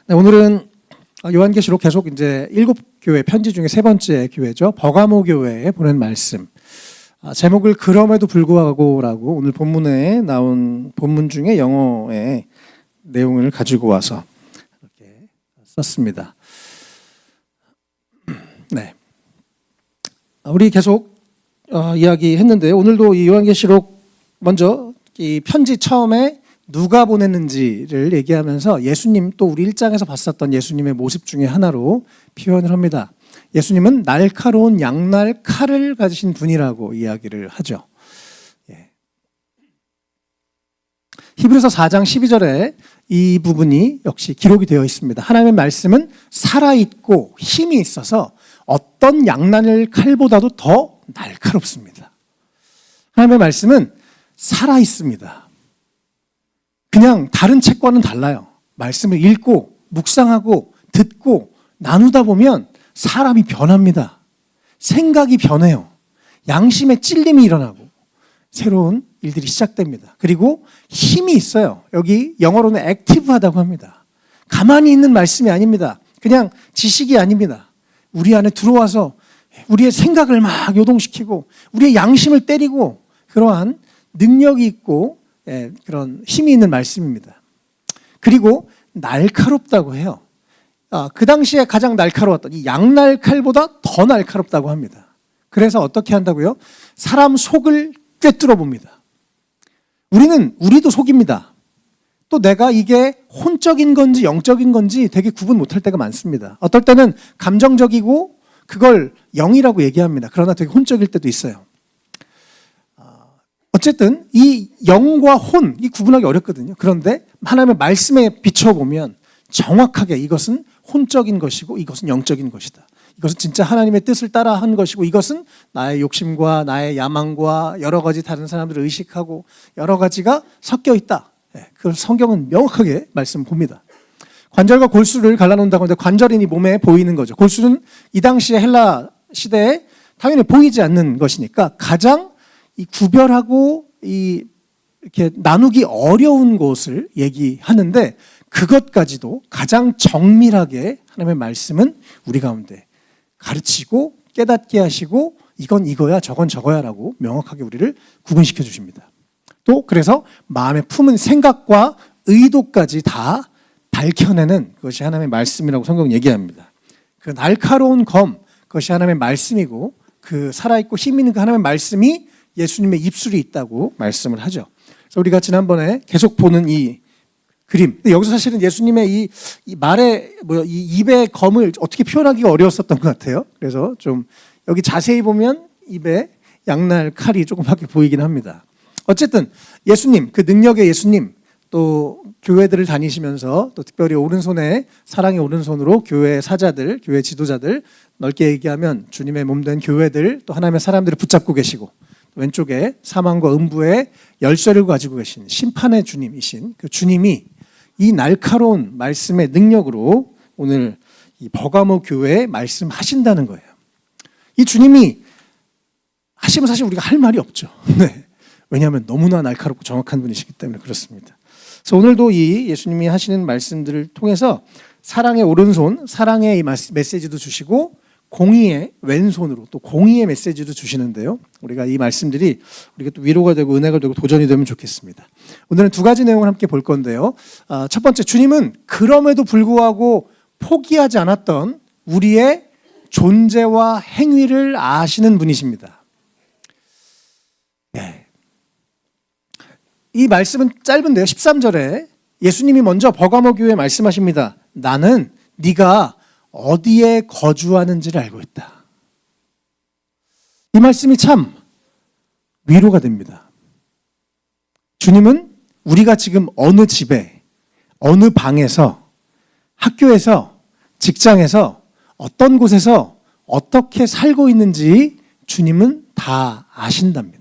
네, 오늘은 요한계시록 계속 이제 7교회 편지 중에 세 번째 교회죠. 버가모 교회에 보낸 말씀. 제목을 그럼에도 불구하고라고 오늘 본문에 나온 본문 중에 영어의 내용을 가지고 와서 이렇게 썼습니다. 네. 우리 계속 이야기했는데 오늘도 이 요한계시록 먼저 이 편지 처음에 누가 보냈는지를 얘기하면서 예수님 또 우리 1장에서 봤었던 예수님의 모습 중에 하나로 표현을 합니다. 예수님은 날카로운 양날 칼을 가지신 분이라고 이야기를 하죠. 히브리서 4장 12절에 이 부분이 역시 기록이 되어 있습니다. 하나님의 말씀은 살아있고 힘이 있어서 어떤 양날 칼보다도 더 날카롭습니다. 하나님의 말씀은 살아있습니다. 그냥 다른 책과는 달라요. 말씀을 읽고 묵상하고 듣고 나누다 보면 사람이 변합니다. 생각이 변해요. 양심의 찔림이 일어나고 새로운 일들이 시작됩니다. 그리고 힘이 있어요. 여기 영어로는 액티브하다고 합니다. 가만히 있는 말씀이 아닙니다. 그냥 지식이 아닙니다. 우리 안에 들어와서 우리의 생각을 막 요동시키고 우리의 양심을 때리고 그러한 능력이 있고 그런 힘이 있는 말씀입니다. 그리고 날카롭다고 해요. 그 당시에 가장 날카로웠던 이 양날 칼보다 더 날카롭다고 합니다. 그래서 어떻게 한다고요? 사람 속을 꿰뚫어 봅니다. 우리도 속입니다. 또 내가 이게 혼적인 건지 영적인 건지 되게 구분 못할 때가 많습니다. 어떨 때는 감정적이고 그걸 영이라고 얘기합니다. 그러나 되게 혼적일 때도 있어요. 어쨌든 이 영과 혼, 이 구분하기 어렵거든요. 그런데 하나님의 말씀에 비춰보면 정확하게 이것은 혼적인 것이고 이것은 영적인 것이다. 이것은 진짜 하나님의 뜻을 따라 한 것이고 이것은 나의 욕심과 나의 야망과 여러 가지 다른 사람들을 의식하고 여러 가지가 섞여 있다. 그걸 성경은 명확하게 말씀 봅니다. 관절과 골수를 갈라놓는다고 하는데 관절이 몸에 보이는 거죠. 골수는 이 당시에 헬라 시대에 당연히 보이지 않는 것이니까 가장 이 구별하고 이렇게 나누기 어려운 곳을 얘기하는데 그것까지도 가장 정밀하게 하나님의 말씀은 우리 가운데 가르치고 깨닫게 하시고 이건 이거야 저건 저거야라고 명확하게 우리를 구분시켜 주십니다. 또 그래서 마음에 품은 생각과 의도까지 다 밝혀내는 그것이 하나님의 말씀이라고 성경은 얘기합니다. 그 날카로운 검 그것이 하나님의 말씀이고 그 살아있고 힘 있는 그 하나님의 말씀이 예수님의 입술이 있다고 말씀을 하죠. 그래서 우리가 지난번에 계속 보는 이 그림. 여기서 사실은 예수님의 이 말의 이 입의 검을 어떻게 표현하기가 어려웠었던 것 같아요. 그래서 좀 여기 자세히 보면 입에 양날 칼이 조금밖에 보이긴 합니다. 어쨌든 예수님, 그 능력의 예수님, 또 교회들을 다니시면서 또 특별히 오른손에 사랑의 오른손으로 교회 사자들, 교회 지도자들 넓게 얘기하면 주님의 몸된 교회들 또 하나님의 사람들을 붙잡고 계시고 왼쪽에 사망과 음부의 열쇠를 가지고 계신 심판의 주님이신 그 주님이 이 날카로운 말씀의 능력으로 오늘 이 버가모 교회에 말씀하신다는 거예요. 이 주님이 하시면 사실 우리가 할 말이 없죠. 네. 왜냐하면 너무나 날카롭고 정확한 분이시기 때문에 그렇습니다. 그래서 오늘도 이 예수님이 하시는 말씀들을 통해서 사랑의 오른손, 사랑의 이 메시지도 주시고 공의의 왼손으로 또 공의의 메시지도 주시는데요. 우리가 이 말씀들이 우리가 또 위로가 되고 은혜가 되고 도전이 되면 좋겠습니다. 오늘은 두 가지 내용을 함께 볼 건데요. 첫 번째, 주님은 그럼에도 불구하고 포기하지 않았던 우리의 존재와 행위를 아시는 분이십니다. 네. 이 말씀은 짧은데요. 13절에 예수님이 먼저 버가모 교회에 말씀하십니다. 나는 네가 어디에 거주하는지를 알고 있다. 이 말씀이 참 위로가 됩니다. 주님은 우리가 지금 어느 집에, 어느 방에서, 학교에서, 직장에서, 어떤 곳에서 어떻게 살고 있는지 주님은 다 아신답니다.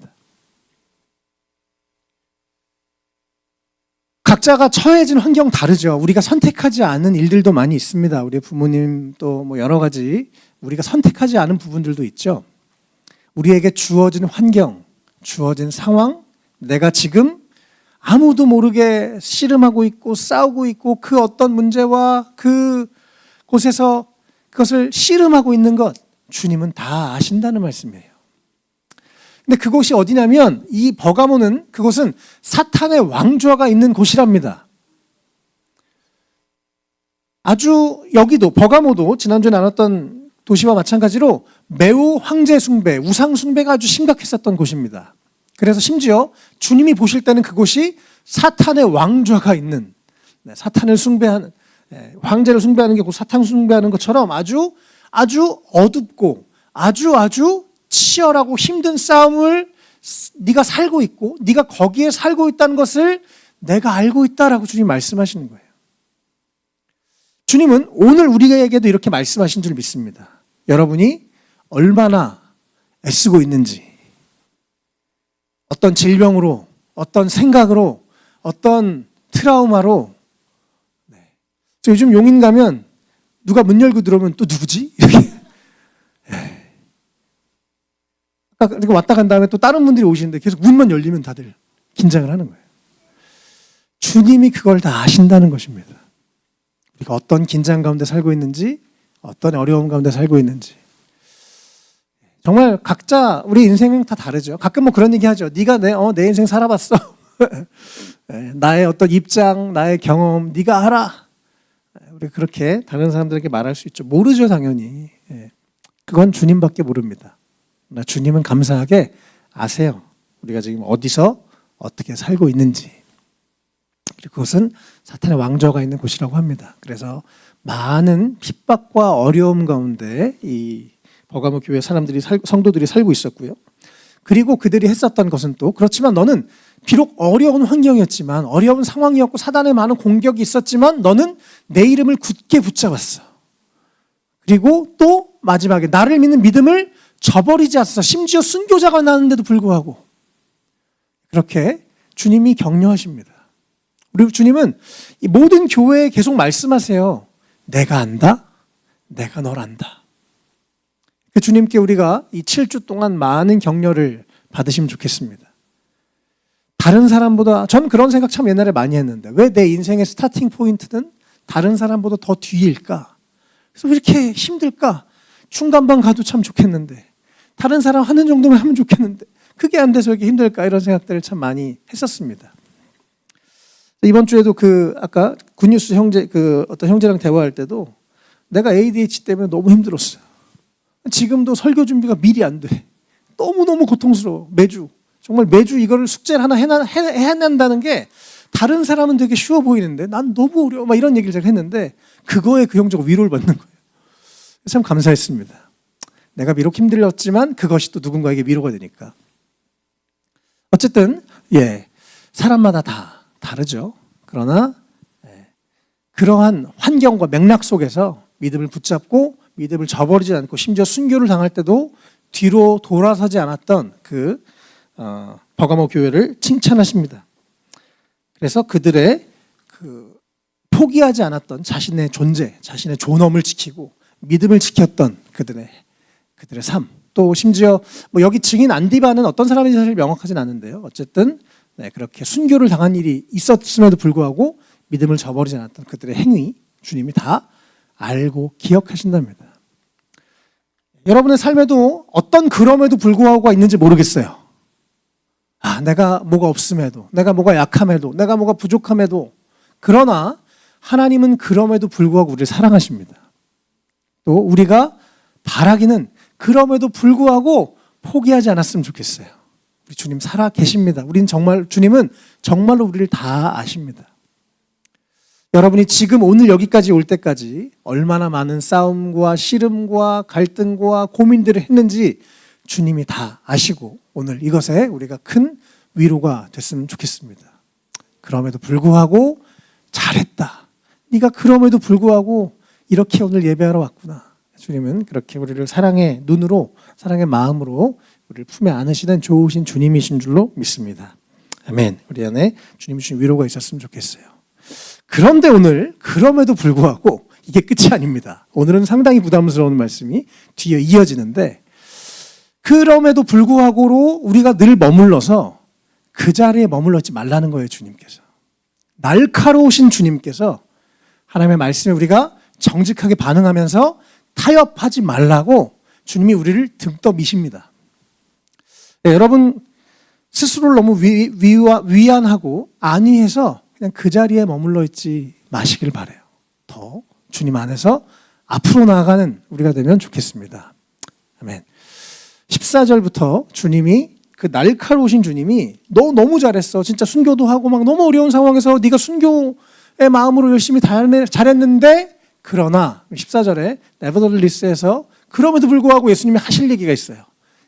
각자가 처해진 환경 다르죠. 우리가 선택하지 않은 일들도 많이 있습니다. 우리 부모님도 뭐 여러 가지 우리가 선택하지 않은 부분들도 있죠. 우리에게 주어진 환경, 주어진 상황, 내가 지금 아무도 모르게 씨름하고 있고 싸우고 있고 그 어떤 문제와 그 곳에서 그것을 씨름하고 있는 것 주님은 다 아신다는 말씀이에요. 근데 그곳이 어디냐면 이 버가모는 그곳은 사탄의 왕좌가 있는 곳이랍니다. 아주 여기도 버가모도 지난주에 나눴던 도시와 마찬가지로 매우 황제 숭배, 우상 숭배가 아주 심각했었던 곳입니다. 그래서 심지어 주님이 보실 때는 그곳이 사탄의 왕좌가 있는, 사탄을 숭배하는, 황제를 숭배하는 게 곧 사탄 숭배하는 것처럼 아주 어둡고 아주 치열하고 힘든 싸움을 네가 살고 있고 네가 거기에 살고 있다는 것을 내가 알고 있다라고 주님 말씀하시는 거예요. 주님은 오늘 우리에게도 이렇게 말씀하신 줄 믿습니다. 여러분이 얼마나 애쓰고 있는지, 어떤 질병으로, 어떤 생각으로, 어떤 트라우마로. 요즘 용인 가면 누가 문 열고 들어오면 또 누구지? 이렇게. 아까 왔다 간 다음에 또 다른 분들이 오시는데 계속 문만 열리면 다들 긴장을 하는 거예요. 주님이 그걸 다 아신다는 것입니다. 우리가 어떤 긴장 가운데 살고 있는지, 어떤 어려움 가운데 살고 있는지. 정말 각자 우리 인생은 다 다르죠. 가끔 뭐 그런 얘기 하죠. 네가 내 인생 살아봤어. 나의 어떤 입장, 나의 경험, 네가 알아. 우리 그렇게 다른 사람들에게 말할 수 있죠. 모르죠, 당연히. 그건 주님밖에 모릅니다. 주님은 감사하게 아세요. 우리가 지금 어디서 어떻게 살고 있는지. 그리고 그것은 사탄의 왕좌가 있는 곳이라고 합니다. 그래서 많은 핍박과 어려움 가운데 이 버가모 교회 사람들이 성도들이 살고 있었고요. 그리고 그들이 했었던 것은 또 그렇지만 너는 비록 어려운 환경이었지만 어려운 상황이었고 사단의 많은 공격이 있었지만 너는 내 이름을 굳게 붙잡았어. 그리고 또 마지막에 나를 믿는 믿음을 저버리지 않았어. 심지어 순교자가 나는데도 불구하고 그렇게 주님이 격려하십니다. 우리 주님은 이 모든 교회에 계속 말씀하세요. 내가 안다. 내가 널 안다. 그 주님께 우리가 이 7주 동안 많은 격려를 받으시면 좋겠습니다. 다른 사람보다, 전 그런 생각 참 옛날에 많이 했는데 왜 내 인생의 스타팅 포인트는 다른 사람보다 더 뒤일까? 그래서 왜 이렇게 힘들까? 중간반 가도 참 좋겠는데 다른 사람 하는 정도만 하면 좋겠는데 그게 안 돼서 왜 이렇게 힘들까? 이런 생각들을 참 많이 했었습니다. 이번 주에도 아까 굿뉴스 어떤 형제랑 대화할 때도 내가 ADHD 때문에 너무 힘들었어요. 지금도 설교 준비가 미리 안 돼. 너무너무 고통스러워. 정말 매주 이거를 숙제를 하나 해낸다는 게 다른 사람은 되게 쉬워 보이는데 난 너무 어려워. 막 이런 얘기를 제가 했는데 그거에 그 형제가 위로를 받는 거예요. 참 감사했습니다. 내가 비록 힘들었지만 그것이 또 누군가에게 위로가 되니까. 어쨌든 사람마다 다 다르죠. 그러나 그러한 환경과 맥락 속에서 믿음을 붙잡고 믿음을 저버리지 않고 심지어 순교를 당할 때도 뒤로 돌아서지 않았던 버가모 교회를 칭찬하십니다. 그래서 그들의 포기하지 않았던 자신의 존재, 자신의 존엄을 지키고 믿음을 지켰던 그들의 삶. 또 심지어 여기 증인 안디바는 어떤 사람인지 사실 명확하진 않은데요. 어쨌든 그렇게 순교를 당한 일이 있었음에도 불구하고 믿음을 저버리지 않았던 그들의 행위 주님이 다 알고 기억하신답니다. 여러분의 삶에도 어떤 그럼에도 불구하고가 있는지 모르겠어요. 내가 뭐가 없음에도, 내가 뭐가 약함에도, 내가 뭐가 부족함에도, 그러나 하나님은 그럼에도 불구하고 우리를 사랑하십니다. 또 우리가 바라기는 그럼에도 불구하고 포기하지 않았으면 좋겠어요. 우리 주님 살아 계십니다. 주님은 정말로 우리를 다 아십니다. 여러분이 지금 오늘 여기까지 올 때까지 얼마나 많은 싸움과 씨름과 갈등과 고민들을 했는지 주님이 다 아시고 오늘 이것에 우리가 큰 위로가 됐으면 좋겠습니다. 그럼에도 불구하고 잘했다. 네가 그럼에도 불구하고 이렇게 오늘 예배하러 왔구나. 주님은 그렇게 우리를 사랑의 눈으로, 사랑의 마음으로 우리를 품에 안으시는 좋으신 주님이신 줄로 믿습니다. 아멘. 우리 안에 주님 주신 위로가 있었으면 좋겠어요. 그런데 오늘 그럼에도 불구하고 이게 끝이 아닙니다. 오늘은 상당히 부담스러운 말씀이 뒤에 이어지는데 그럼에도 불구하고로 우리가 늘 머물러서 그 자리에 머물러 있지 말라는 거예요, 주님께서. 날카로우신 주님께서 하나님의 말씀에 우리가 정직하게 반응하면서 타협하지 말라고 주님이 우리를 등떠 미십니다. 네, 여러분 스스로를 너무 위안하고 안위해서 그냥 그 자리에 머물러 있지 마시길 바라요. 더 주님 안에서 앞으로 나아가는 우리가 되면 좋겠습니다. 아멘. 14절부터 주님이 그 날카로우신 주님이 너 너무 잘했어. 진짜 순교도 하고 막 너무 어려운 상황에서 네가 순교의 마음으로 열심히 잘했는데 그러나 14절에 네버더리스에서 그럼에도 불구하고 예수님이 하실 얘기가 있어요.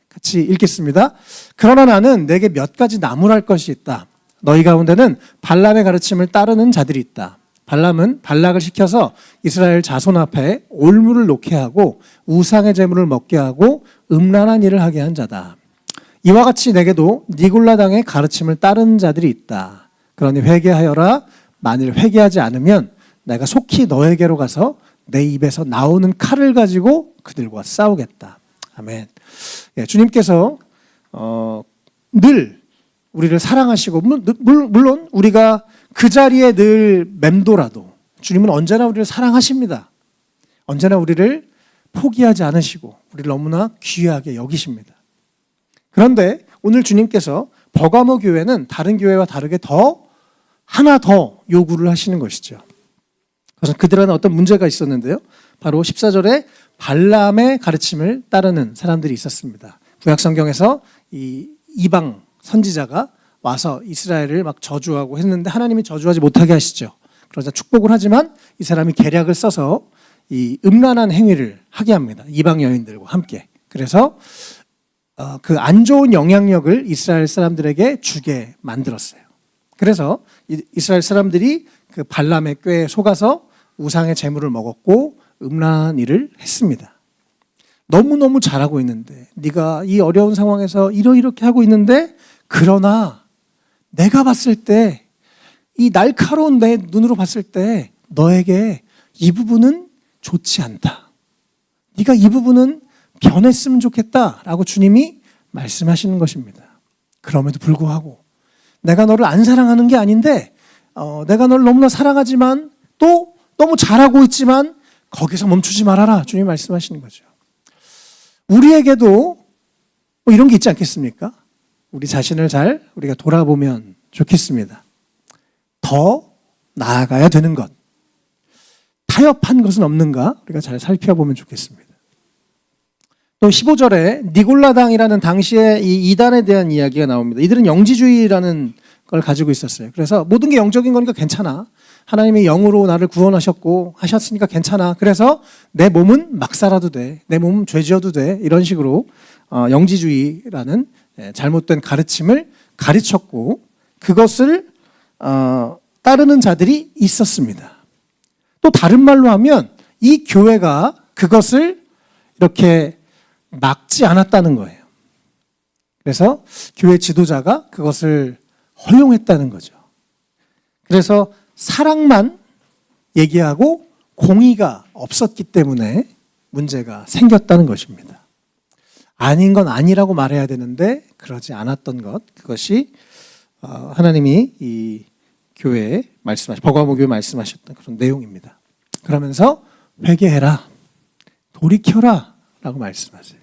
같이 읽겠습니다. 그러나 나는 내게 몇 가지 나무랄 것이 있다. 너희 가운데는 발람의 가르침을 따르는 자들이 있다. 발람은 발락을 시켜서 이스라엘 자손 앞에 올무를 놓게 하고 우상의 제물을 먹게 하고 음란한 일을 하게 한 자다. 이와 같이 내게도 니골라당의 가르침을 따르는 자들이 있다. 그러니 회개하여라. 만일 회개하지 않으면 내가 속히 너에게로 가서 내 입에서 나오는 칼을 가지고 그들과 싸우겠다. 아멘. 예, 주님께서 늘 우리를 사랑하시고 물론 우리가 그 자리에 늘 맴돌아도 주님은 언제나 우리를 사랑하십니다. 언제나 우리를 포기하지 않으시고 우리를 너무나 귀하게 여기십니다. 그런데 오늘 주님께서 버가모 교회는 다른 교회와 다르게 하나 더 요구를 하시는 것이죠. 그래서 그들은 어떤 문제가 있었는데요. 바로 14절에 발람의 가르침을 따르는 사람들이 있었습니다. 구약성경에서 이 이방 선지자가 와서 이스라엘을 막 저주하고 했는데 하나님이 저주하지 못하게 하시죠. 그러자 축복을 하지만 이 사람이 계략을 써서 이 음란한 행위를 하게 합니다. 이방 여인들과 함께. 그래서 그 안 좋은 영향력을 이스라엘 사람들에게 주게 만들었어요. 그래서 이스라엘 사람들이 그 발람의 꾀에 속아서 우상의 제물을 먹었고 음란한 일을 했습니다. 너무너무 잘하고 있는데 네가 이 어려운 상황에서 이렇게 하고 있는데 그러나 내가 봤을 때 이 날카로운 내 눈으로 봤을 때 너에게 이 부분은 좋지 않다. 네가 이 부분은 변했으면 좋겠다라고 주님이 말씀하시는 것입니다. 그럼에도 불구하고 내가 너를 안 사랑하는 게 아닌데 내가 너를 너무나 사랑하지만 또 너무 잘하고 있지만 거기서 멈추지 말아라. 주님이 말씀하시는 거죠. 우리에게도 뭐 이런 게 있지 않겠습니까? 우리 자신을 잘 우리가 돌아보면 좋겠습니다. 더 나아가야 되는 것. 타협한 것은 없는가? 우리가 잘 살펴보면 좋겠습니다. 또 15절에 니골라당이라는 당시에 이 이단에 대한 이야기가 나옵니다. 이들은 영지주의라는 걸 가지고 있었어요. 그래서 모든 게 영적인 거니까 괜찮아. 하나님이 영으로 나를 구원하셨고 하셨으니까 괜찮아. 그래서 내 몸은 막 살아도 돼. 내 몸은 죄 지어도 돼. 이런 식으로 영지주의라는 잘못된 가르침을 가르쳤고 그것을 따르는 자들이 있었습니다. 또 다른 말로 하면 이 교회가 그것을 이렇게 막지 않았다는 거예요. 그래서 교회 지도자가 그것을 허용했다는 거죠. 그래서 사랑만 얘기하고 공의가 없었기 때문에 문제가 생겼다는 것입니다. 아닌 건 아니라고 말해야 되는데 그러지 않았던 것, 그것이 하나님이 이 교회에 버가모 교회에 말씀하셨던 그런 내용입니다. 그러면서 회개해라, 돌이켜라 라고 말씀하세요.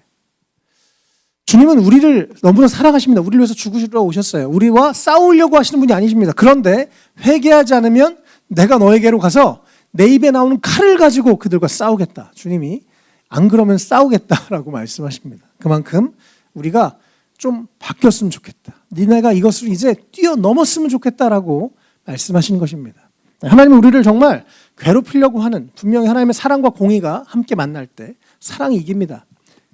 주님은 우리를 너무나 사랑하십니다. 우리를 위해서 죽으시러 오셨어요. 우리와 싸우려고 하시는 분이 아니십니다. 그런데 회개하지 않으면 내가 너에게로 가서 내 입에 나오는 칼을 가지고 그들과 싸우겠다. 주님이 안 그러면 싸우겠다라고 말씀하십니다. 그만큼 우리가 좀 바뀌었으면 좋겠다. 니네가 이것을 이제 뛰어넘었으면 좋겠다라고 말씀하시는 것입니다. 하나님은 우리를 정말 괴롭히려고 하는, 분명히 하나님의 사랑과 공의가 함께 만날 때 사랑이 이깁니다.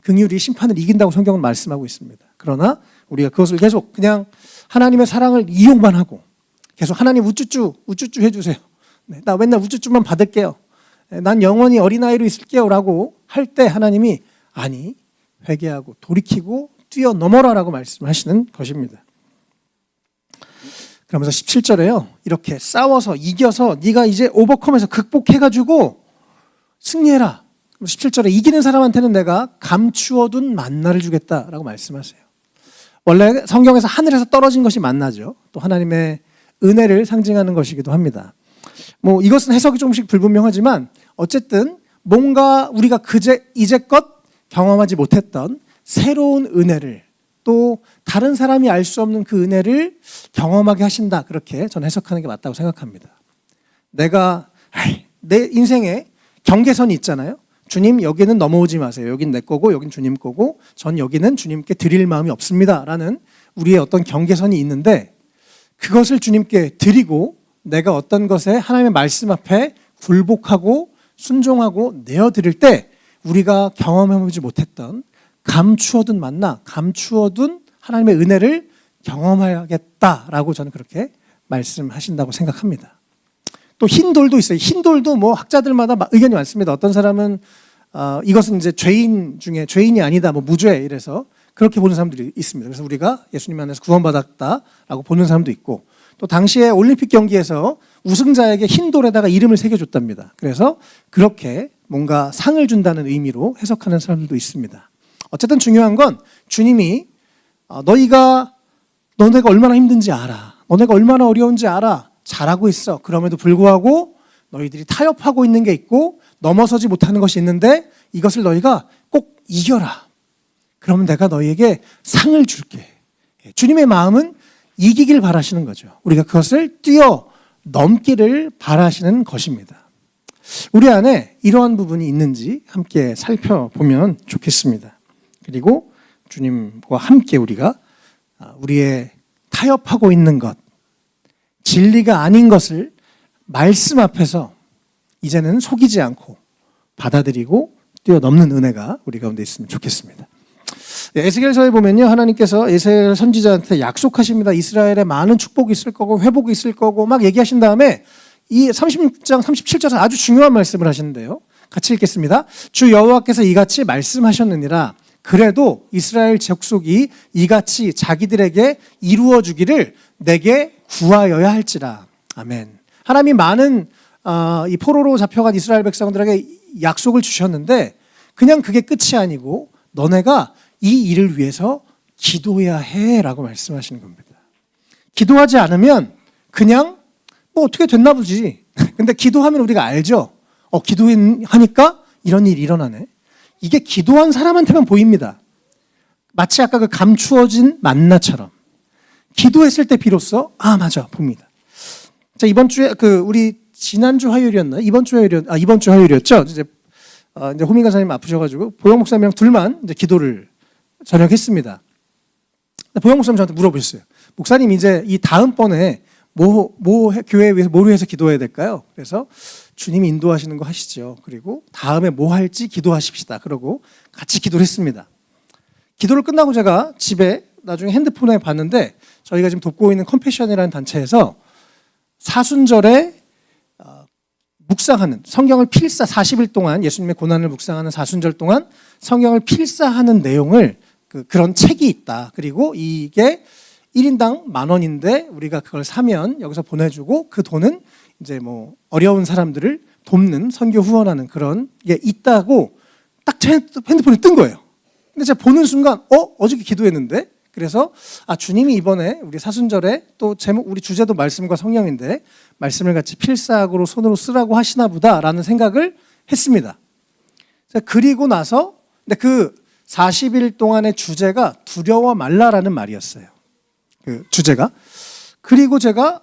긍휼이 심판을 이긴다고 성경은 말씀하고 있습니다. 그러나 우리가 그것을 계속 그냥 하나님의 사랑을 이용만 하고 계속 하나님 우쭈쭈 해주세요. 나 맨날 우쭈쭈만 받을게요. 난 영원히 어린아이로 있을게요 라고 할 때 하나님이 아니, 회개하고 돌이키고 뛰어넘어라 라고 말씀하시는 것입니다. 그러면서 17절에요. 이렇게 싸워서 이겨서 네가 이제 오버컴해서 극복해가지고 승리해라. 17절에 이기는 사람한테는 내가 감추어둔 만나를 주겠다라고 말씀하세요. 원래 성경에서 하늘에서 떨어진 것이 만나죠. 또 하나님의 은혜를 상징하는 것이기도 합니다. 뭐 이것은 해석이 조금씩 불분명하지만 어쨌든 뭔가 우리가 이제껏 경험하지 못했던 새로운 은혜를, 또 다른 사람이 알 수 없는 그 은혜를 경험하게 하신다. 그렇게 저는 해석하는 게 맞다고 생각합니다. 내 인생에 경계선이 있잖아요. 주님, 여기는 넘어오지 마세요. 여긴 내 거고 여긴 주님 거고 전 여기는 주님께 드릴 마음이 없습니다 라는 우리의 어떤 경계선이 있는데, 그것을 주님께 드리고 내가 어떤 것에 하나님의 말씀 앞에 굴복하고 순종하고 내어드릴 때 우리가 경험해보지 못했던 감추어둔 만나, 감추어둔 하나님의 은혜를 경험하겠다라고 저는 그렇게 말씀하신다고 생각합니다. 또 흰돌도 있어요. 흰돌도 뭐 학자들마다 의견이 많습니다. 어떤 사람은 이것은 이제 죄인 중에 죄인이 아니다, 뭐 무죄 이래서 그렇게 보는 사람들이 있습니다. 그래서 우리가 예수님 안에서 구원받았다라고 보는 사람도 있고, 또 당시에 올림픽 경기에서 우승자에게 흰돌에다가 이름을 새겨줬답니다. 그래서 그렇게 뭔가 상을 준다는 의미로 해석하는 사람들도 있습니다. 어쨌든 중요한 건 주님이 너네가 얼마나 힘든지 알아. 너네가 얼마나 어려운지 알아. 잘하고 있어. 그럼에도 불구하고 너희들이 타협하고 있는 게 있고 넘어서지 못하는 것이 있는데 이것을 너희가 꼭 이겨라. 그러면 내가 너희에게 상을 줄게. 주님의 마음은 이기길 바라시는 거죠. 우리가 그것을 뛰어넘기를 바라시는 것입니다. 우리 안에 이러한 부분이 있는지 함께 살펴보면 좋겠습니다. 그리고 주님과 함께 우리가 우리의 타협하고 있는 것, 진리가 아닌 것을 말씀 앞에서 이제는 속이지 않고 받아들이고 뛰어넘는 은혜가 우리 가운데 있으면 좋겠습니다. 에스겔서에 보면요, 하나님께서 에스겔 선지자한테 약속하십니다. 이스라엘에 많은 축복이 있을 거고 회복이 있을 거고 막 얘기하신 다음에 이 36장 37절에서 아주 중요한 말씀을 하시는데요. 같이 읽겠습니다. 주 여호와께서 이같이 말씀하셨느니라. 그래도 이스라엘 족속이 이같이 자기들에게 이루어 주기를 내게 구하여야 할지라. 아멘. 하나님이 많은 이 포로로 잡혀간 이스라엘 백성들에게 약속을 주셨는데 그냥 그게 끝이 아니고 너네가 이 일을 위해서 기도해야 해라고 말씀하시는 겁니다. 기도하지 않으면 그냥 뭐 어떻게 됐나 보지. 근데 기도하면 우리가 알죠. 기도하니까 이런 일이 일어나네. 이게 기도한 사람한테만 보입니다. 마치 아까 그 감추어진 만나처럼 기도했을 때 비로소 맞아 봅니다. 자, 이번 주에 우리 지난주 화요일이었나? 이번 주 화요일이었죠. 이제 호민 간사님 아프셔가지고 보영 목사님이랑 둘만 이제 기도를 저녁 했습니다. 보영 목사님 저한테 물어보셨어요. 목사님 이제 이 다음번에 교회에 위해서 뭐로 해서 기도해야 될까요? 그래서 주님이 인도하시는 거 하시죠. 그리고 다음에 뭐 할지 기도하십시다. 그러고 같이 기도를 했습니다. 기도를 끝나고 제가 집에 나중에 핸드폰에 봤는데 저희가 지금 돕고 있는 컴패션이라는 단체에서 사순절에 묵상하는 성경을 40일 동안 예수님의 고난을 묵상하는 사순절 동안 성경을 필사하는 내용을 그런 책이 있다. 그리고 이게 1인당 10,000원인데 우리가 그걸 사면 여기서 보내주고 그 돈은 이제 뭐 어려운 사람들을 돕는 선교 후원하는 그런 게 있다고 딱 제 핸드폰에 뜬 거예요. 근데 제가 보는 순간 어저께 기도했는데 그래서 주님이 이번에 우리 사순절에 또 제목 우리 주제도 말씀과 성령인데 말씀을 같이 필사하고 손으로 쓰라고 하시나 보다라는 생각을 했습니다. 그리고 나서 근데 그 40일 동안의 주제가 두려워 말라라는 말이었어요. 그 주제가. 그리고 제가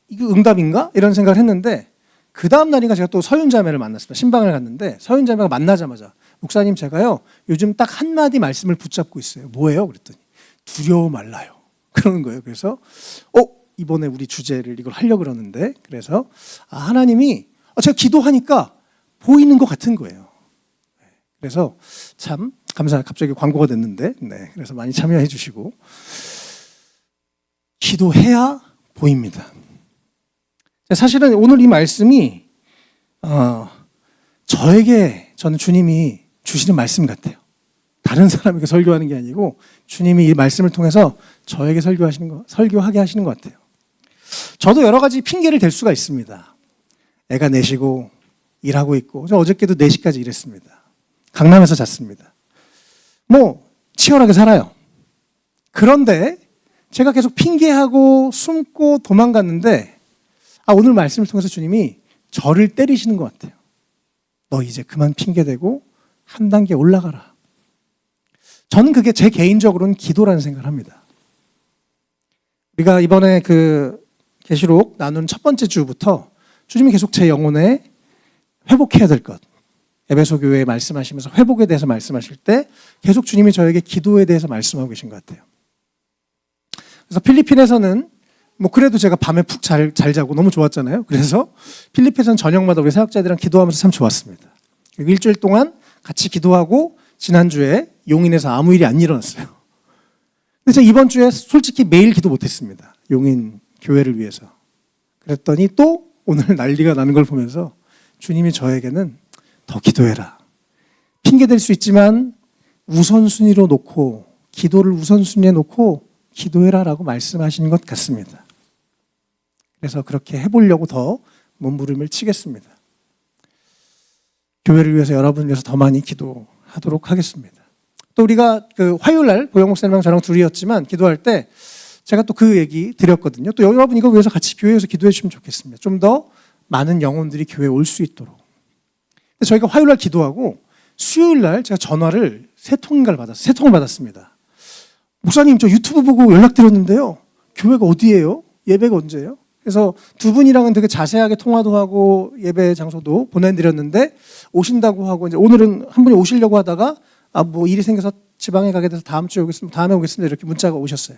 이거 응답인가? 이런 생각을 했는데 그 다음 날인가 제가 또 서윤자매를 만났습니다. 신방을 갔는데 서윤자매가 만나자마자 목사님 제가요 요즘 딱 한마디 말씀을 붙잡고 있어요. 뭐예요? 그랬더니 두려워 말라요. 그러는 거예요. 그래서 이번에 우리 주제를 이걸 하려고 그러는데 그래서 하나님이 제가 기도하니까 보이는 것 같은 거예요. 그래서 참 갑자기 광고가 됐는데 그래서 많이 참여해 주시고 기도해야 보입니다. 사실은 오늘 이 말씀이 저는 주님이 주시는 말씀 같아요. 다른 사람에게 설교하는 게 아니고 주님이 이 말씀을 통해서 저에게 설교하게 하시는 것 같아요. 저도 여러 가지 핑계를 댈 수가 있습니다. 애가 내시고 일하고 있고 저 어저께도 4시까지 일했습니다. 강남에서 잤습니다. 치열하게 살아요. 그런데 제가 계속 핑계하고 숨고 도망갔는데 오늘 말씀을 통해서 주님이 저를 때리시는 것 같아요. 너 이제 그만 핑계대고 한 단계 올라가라. 저는 그게 제 개인적으로는 기도라는 생각을 합니다. 우리가 이번에 그 계시록 나눈 첫 번째 주부터 주님이 계속 제 영혼에 회복해야 될 것, 에베소 교회에 말씀하시면서 회복에 대해서 말씀하실 때 계속 주님이 저에게 기도에 대해서 말씀하고 계신 것 같아요. 그래서 필리핀에서는 그래도 제가 밤에 푹 잘 자고 너무 좋았잖아요. 그래서 필리핀에서는 저녁마다 우리 사역자들이랑 기도하면서 참 좋았습니다. 일주일 동안 같이 기도하고 지난주에 용인에서 아무 일이 안 일어났어요. 근데 제가 이번 주에 솔직히 매일 기도 못했습니다. 용인 교회를 위해서. 그랬더니 또 오늘 난리가 나는 걸 보면서 주님이 저에게는 더 기도해라. 핑계댈 수 있지만 우선순위로 놓고 기도를 우선순위에 놓고 기도해라 라고 말씀하시는 것 같습니다. 그래서 그렇게 해보려고 더 몸부림을 치겠습니다. 교회를 위해서 여러분을 위해서 더 많이 기도하도록 하겠습니다. 또 우리가 그 화요일날 보영 목사님랑 저랑 둘이었지만 기도할 때 제가 또 그 얘기 드렸거든요. 또 여러분 이거 위해서 같이 교회에서 기도해 주시면 좋겠습니다. 좀 더 많은 영혼들이 교회에 올 수 있도록. 저희가 화요일날 기도하고 수요일날 제가 전화를 세 통을 받았습니다. 목사님 저 유튜브 보고 연락드렸는데요. 교회가 어디예요? 예배가 언제예요? 그래서 두 분이랑은 되게 자세하게 통화도 하고 예배 장소도 보내드렸는데 오신다고 하고 이제 오늘은 한 분이 오시려고 하다가 일이 생겨서 지방에 가게 돼서 다음에 오겠습니다 이렇게 문자가 오셨어요.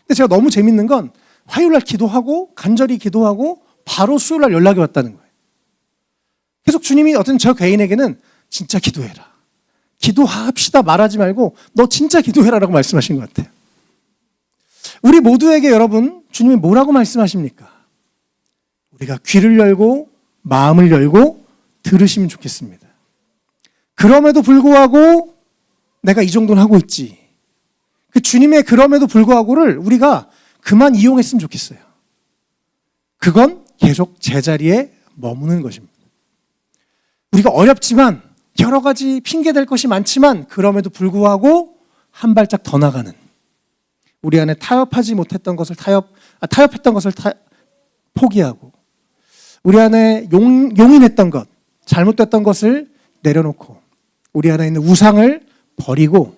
근데 제가 너무 재밌는 건 화요일날 기도하고 간절히 기도하고 바로 수요일날 연락이 왔다는 거예요. 계속 주님이 어떤 저 개인에게는 진짜 기도해라. 기도합시다 말하지 말고 너 진짜 기도해라라고 말씀하신 것 같아요. 우리 모두에게 여러분 주님이 뭐라고 말씀하십니까? 우리가 귀를 열고 마음을 열고 들으시면 좋겠습니다. 그럼에도 불구하고 내가 이 정도는 하고 있지. 그 주님의 그럼에도 불구하고를 우리가 그만 이용했으면 좋겠어요. 그건 계속 제자리에 머무는 것입니다. 우리가 어렵지만 여러 가지 핑계댈 것이 많지만 그럼에도 불구하고 한 발짝 더 나가는 우리 안에 타협하지 못했던 것을 타협했던 것을 포기하고 우리 안에 용인했던 것, 잘못됐던 것을 내려놓고 우리 안에 있는 우상을 버리고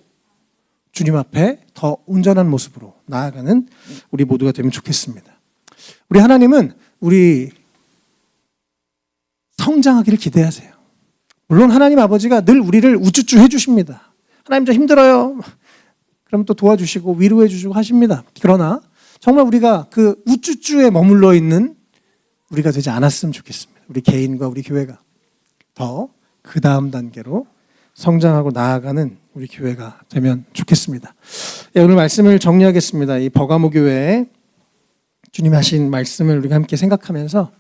주님 앞에 더 온전한 모습으로 나아가는 우리 모두가 되면 좋겠습니다. 우리 하나님은 우리 성장하기를 기대하세요. 물론 하나님 아버지가 늘 우리를 우쭈쭈 해주십니다. 하나님 저 힘들어요. 그럼 또 도와주시고 위로해 주시고 하십니다. 그러나 정말 우리가 그 우쭈쭈에 머물러 있는 우리가 되지 않았으면 좋겠습니다. 우리 개인과 우리 교회가 더 그 다음 단계로 성장하고 나아가는 우리 교회가 되면 좋겠습니다. 오늘 말씀을 정리하겠습니다. 이 버가모 교회에 주님이 하신 말씀을 우리가 함께 생각하면서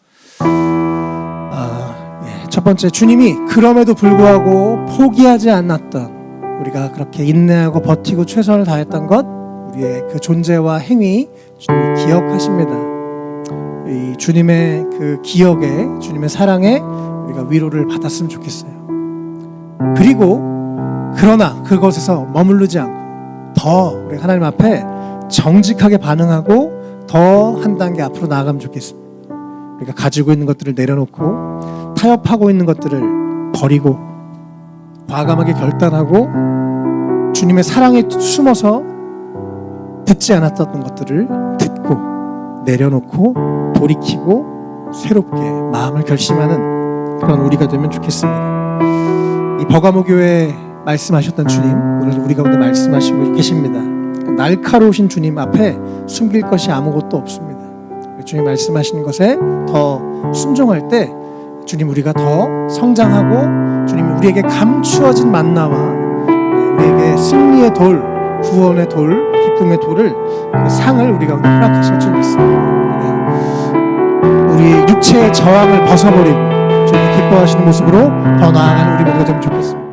첫 번째, 주님이 그럼에도 불구하고 포기하지 않았던 우리가 그렇게 인내하고 버티고 최선을 다했던 것, 우리의 그 존재와 행위 주님이 기억하십니다. 이 주님의 그 기억에, 주님의 사랑에 우리가 위로를 받았으면 좋겠어요. 그리고 그러나 그것에서 머무르지 않고 더 우리 하나님 앞에 정직하게 반응하고 더 한 단계 앞으로 나아가면 좋겠습니다. 우리가 가지고 있는 것들을 내려놓고 타협하고 있는 것들을 버리고 과감하게 결단하고 주님의 사랑에 숨어서 듣지 않았던 것들을 듣고 내려놓고 돌이키고 새롭게 마음을 결심하는 그런 우리가 되면 좋겠습니다. 이 버가모 교회에 말씀하셨던 주님, 오늘 우리 가운데 말씀하시고 계십니다. 날카로우신 주님 앞에 숨길 것이 아무것도 없습니다. 주님 말씀하시는 것에 더 순종할 때 주님 우리가 더 성장하고 주님이 우리에게 감추어진 만나와 우리에게 승리의 돌, 구원의 돌, 기쁨의 돌을 그 상을 우리 가운데 허락하실 줄 믿습니다. 우리 육체의 저항을 벗어버리고 주님 기뻐하시는 모습으로 더 나아가는 우리 모두가 되면 좋겠습니다.